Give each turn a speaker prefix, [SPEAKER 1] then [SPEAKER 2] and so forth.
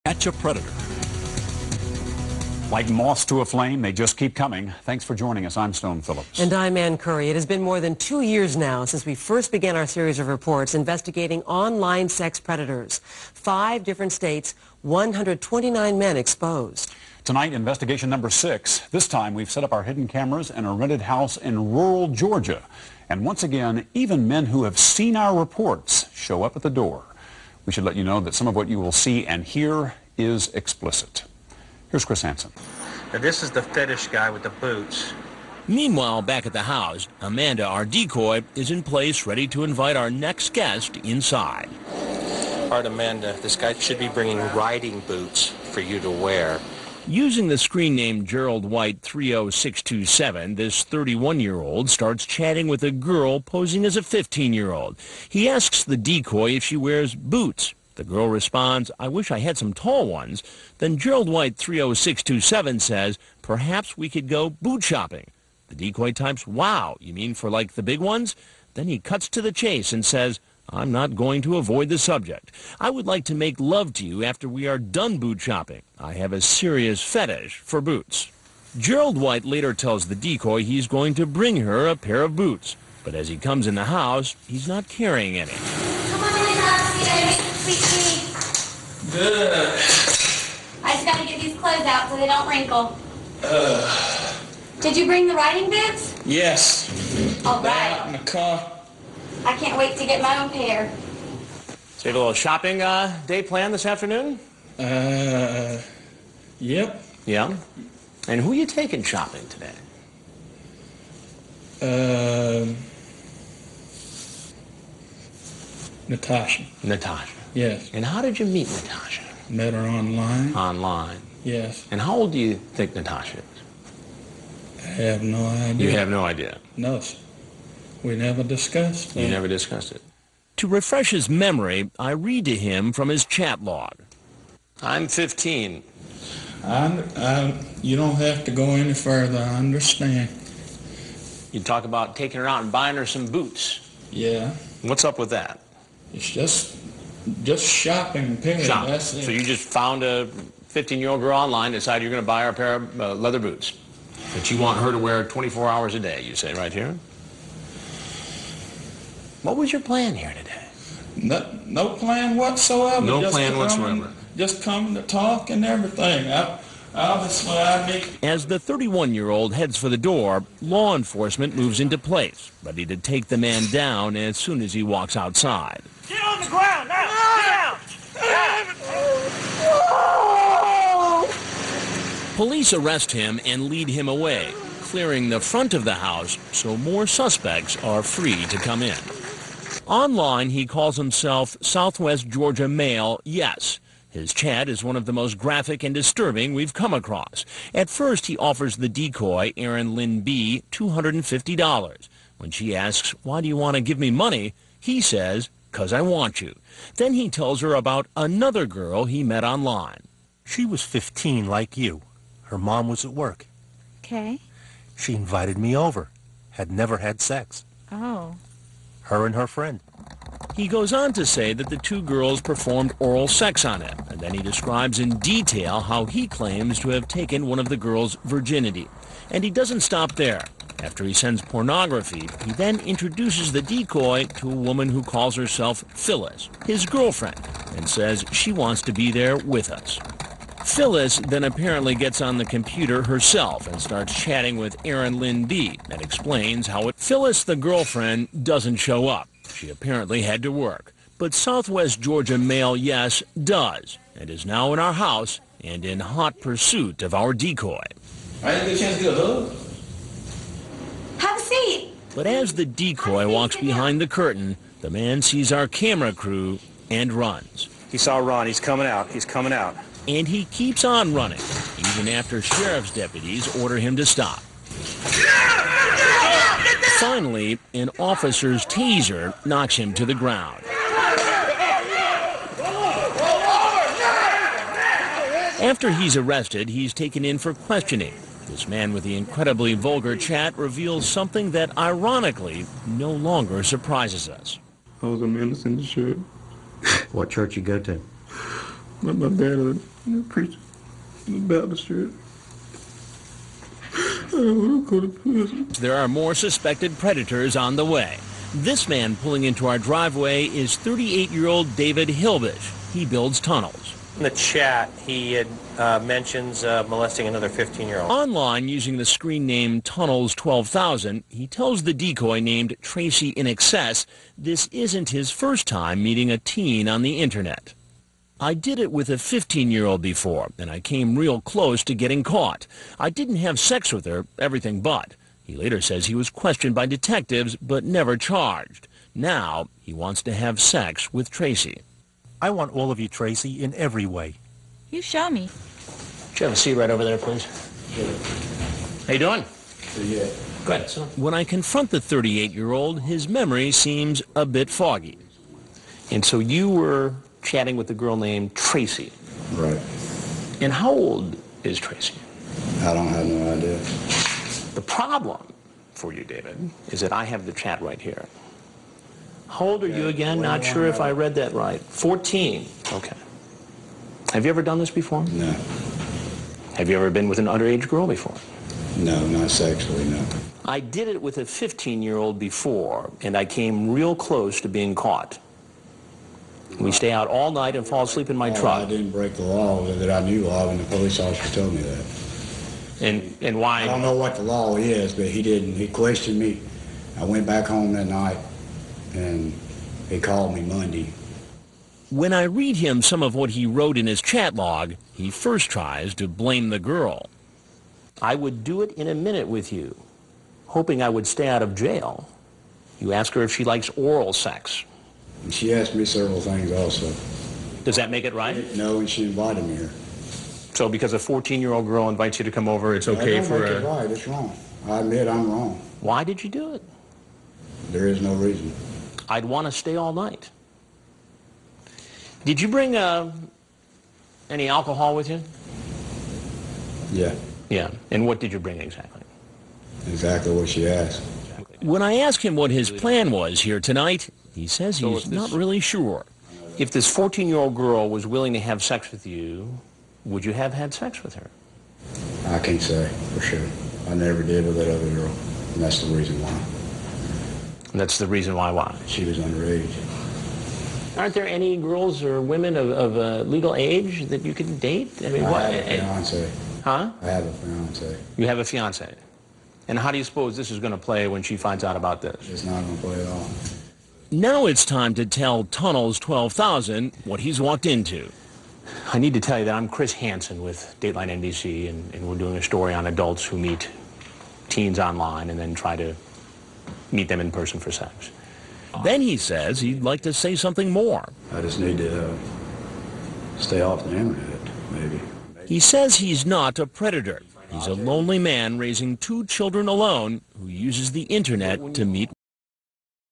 [SPEAKER 1] Catch a predator. Like moths to a flame, they just keep coming. Thanks for joining us. I'm Stone Phillips.
[SPEAKER 2] And I'm Ann Curry. It has been more than 2 years now since we first began our series of reports investigating online sex predators. 5 different states, 129 men exposed.
[SPEAKER 1] Tonight, investigation number 6. This time, we've set up our hidden cameras in a rented house in rural Georgia. And once again, even men who have seen our reports show up at the door. We should let you know that some of what you will see and hear is explicit. Here's Chris Hansen.
[SPEAKER 3] Now this is the fetish guy with the boots.
[SPEAKER 4] Meanwhile, back at the house, Amanda, our decoy, is in place ready to invite our next guest inside.
[SPEAKER 3] All right, Amanda, this guy should be bringing riding boots for you to wear.
[SPEAKER 4] Using the screen name Gerald White 30627, this 31-year-old starts chatting with a girl posing as a 15-year-old. He asks the decoy if she wears boots. The girl responds, "I wish I had some tall ones." Then Gerald White 30627 says, "Perhaps we could go boot shopping." The decoy types, "Wow, you mean for like the big ones?" Then he cuts to the chase and says, "I'm not going to avoid the subject. I would like to make love to you after we are done boot shopping. I have a serious fetish for boots." Gerald White later tells the decoy he's going to bring her a pair of boots. But as he comes in the house, he's not carrying any.
[SPEAKER 5] Come on in, upstairs, sweetie.
[SPEAKER 6] Good.
[SPEAKER 5] I just gotta get these clothes out so they don't wrinkle. Did you bring the riding boots?
[SPEAKER 6] Yes.
[SPEAKER 5] All
[SPEAKER 6] They're
[SPEAKER 5] right.
[SPEAKER 6] out in the car.
[SPEAKER 5] I can't wait to get my own pair.
[SPEAKER 4] So you have a little shopping day planned this afternoon?
[SPEAKER 6] Yep.
[SPEAKER 4] Yeah. And who are you taking shopping today?
[SPEAKER 6] Natasha.
[SPEAKER 4] Natasha.
[SPEAKER 6] Yes.
[SPEAKER 4] And how did you meet Natasha?
[SPEAKER 6] Met her online.
[SPEAKER 4] Online.
[SPEAKER 6] Yes.
[SPEAKER 4] And how old do you think Natasha is?
[SPEAKER 6] I have no idea.
[SPEAKER 4] You have no idea.
[SPEAKER 6] No, sir. We never discussed that.
[SPEAKER 4] You never discussed it. To refresh his memory, I read to him from his chat log. I'm 15.
[SPEAKER 6] You don't have to go any further. I understand.
[SPEAKER 4] You talk about taking her out and buying her some boots.
[SPEAKER 6] Yeah.
[SPEAKER 4] What's up with that?
[SPEAKER 6] It's just shopping, period.
[SPEAKER 4] Shopping.
[SPEAKER 6] That's it.
[SPEAKER 4] So you just found a 15-year-old girl online, decided you're going to buy her a pair of leather boots that you want her to wear 24 hours a day, you say right here? What was your plan here today?
[SPEAKER 6] No plan whatsoever.
[SPEAKER 4] No
[SPEAKER 6] Just
[SPEAKER 4] plan
[SPEAKER 6] to
[SPEAKER 4] whatsoever.
[SPEAKER 6] Just come to talk and everything. Obviously, I need...
[SPEAKER 4] As the 31-year-old heads for the door, law enforcement moves into place, ready to take the man down as soon as he walks outside.
[SPEAKER 7] Get on the ground now! Get down!
[SPEAKER 4] Police arrest him and lead him away, clearing the front of the house so more suspects are free to come in. Online, he calls himself Southwest Georgia Male Yes. His chat is one of the most graphic and disturbing we've come across. At first, he offers the decoy, Erin Lynn B., $250. When she asks, "Why do you want to give me money?" he says, "'Cause I want you." Then he tells her about another girl he met online.
[SPEAKER 8] She was 15 like you. Her mom was at work.
[SPEAKER 9] Okay.
[SPEAKER 8] She invited me over. Had never had sex.
[SPEAKER 9] Oh.
[SPEAKER 8] Her and her friend.
[SPEAKER 4] He goes on to say that the 2 girls performed oral sex on him, and then he describes in detail how he claims to have taken one of the girls' virginity. And he doesn't stop there. After he sends pornography, he then introduces the decoy to a woman who calls herself Phyllis, his girlfriend, and says she wants to be there with us. Phyllis then apparently gets on the computer herself and starts chatting with Erin Lynn B. and explains how Phyllis, the girlfriend, doesn't show up. She apparently had to work. But Southwest Georgia Male Yes does, and is now in our house and in hot pursuit of our decoy.
[SPEAKER 6] I didn't get a chance to get a hug.
[SPEAKER 5] Have a seat.
[SPEAKER 4] But as the decoy walks behind the curtain, the man sees our camera crew and runs.
[SPEAKER 3] He saw Ron. He's coming out. He's coming out.
[SPEAKER 4] And he keeps on running, even after sheriff's deputies order him to stop. Finally, an officer's taser knocks him to the ground. After he's arrested, he's taken in for questioning. This man with the incredibly vulgar chat reveals something that, ironically, no longer surprises us.
[SPEAKER 10] I was a minister in the church.
[SPEAKER 11] What church you go to?
[SPEAKER 6] But my dad was a preacher in the Baptist church. I don't want to go to prison.
[SPEAKER 4] There are more suspected predators on the way. This man pulling into our driveway is 38-year-old David Hilbert. He builds tunnels.
[SPEAKER 3] In the chat, he had mentions molesting another 15-year-old.
[SPEAKER 4] Online, using the screen name Tunnels 12,000, he tells the decoy named Tracy in Excess this isn't his first time meeting a teen on the internet. I did it with a 15-year-old before, and I came real close to getting caught. I didn't have sex with her, everything but. He later says he was questioned by detectives, but never charged. Now, he wants to have sex with Tracy.
[SPEAKER 8] I want all of you, Tracy, in every way.
[SPEAKER 9] You show me.
[SPEAKER 3] Could you have a seat right over there, please? How you doing?
[SPEAKER 6] Yeah.
[SPEAKER 3] Go ahead, sit down.
[SPEAKER 4] When I confront the 38-year-old, his memory seems a bit foggy.
[SPEAKER 3] And so you were chatting with a girl named Tracy.
[SPEAKER 10] Right.
[SPEAKER 3] And how old is Tracy?
[SPEAKER 10] I don't have no idea.
[SPEAKER 3] The problem for you, David, is that I have the chat right here. How old are you again? Not sure if I read that right. 14. Okay. Have you ever done this before?
[SPEAKER 10] No.
[SPEAKER 3] Have you ever been with an underage girl before?
[SPEAKER 10] No, not sexually, no.
[SPEAKER 3] I did it with a 15-year-old before, and I came real close to being caught. We stay out all night and fall asleep in my truck.
[SPEAKER 10] I didn't break the law that I knew of, and the police officer told me that.
[SPEAKER 3] And why?
[SPEAKER 10] I don't know what the law is, but he didn't. He questioned me. I went back home that night, and he called me Monday.
[SPEAKER 4] When I read him some of what he wrote in his chat log, he first tries to blame the girl.
[SPEAKER 3] I would do it in a minute with you, hoping I would stay out of jail. You ask her if she likes oral sex.
[SPEAKER 10] And she asked me several things also.
[SPEAKER 3] Does that make it right?
[SPEAKER 10] No, and she invited me here.
[SPEAKER 3] So because a 14-year-old girl invites you to come over, it's okay for
[SPEAKER 10] Make it right. It's wrong. I admit I'm wrong.
[SPEAKER 3] Why did you do it?
[SPEAKER 10] There is no reason.
[SPEAKER 3] I'd want to stay all night. Did you bring any alcohol with you?
[SPEAKER 10] Yeah.
[SPEAKER 4] Yeah. And what did you bring exactly?
[SPEAKER 10] Exactly what she asked.
[SPEAKER 4] When I ask him what his plan was here tonight, he says he's not really sure.
[SPEAKER 3] If this 14-year-old girl was willing to have sex with you, would you have had sex with her?
[SPEAKER 10] I can't say for sure. I never did with that other girl, and that's the reason why.
[SPEAKER 3] And that's the reason why?
[SPEAKER 10] She was underage.
[SPEAKER 3] Aren't there any girls or women of legal age that you could date? I mean,
[SPEAKER 10] I have a fiance.
[SPEAKER 3] Huh?
[SPEAKER 10] I have a fiance.
[SPEAKER 3] You have a fiance. And how do you suppose this is going to play when she finds out about this?
[SPEAKER 10] It's not going to play at all.
[SPEAKER 4] Now it's time to tell Tunnels 12,000 what he's walked into.
[SPEAKER 3] I need to tell you that I'm Chris Hansen with Dateline NBC, and we're doing a story on adults who meet teens online and then try to meet them in person for sex.
[SPEAKER 4] Then he says he'd like to say something more.
[SPEAKER 10] I just need to stay off the internet, maybe.
[SPEAKER 4] He says he's not a predator. He's a lonely man raising 2 children alone who uses the internet to meet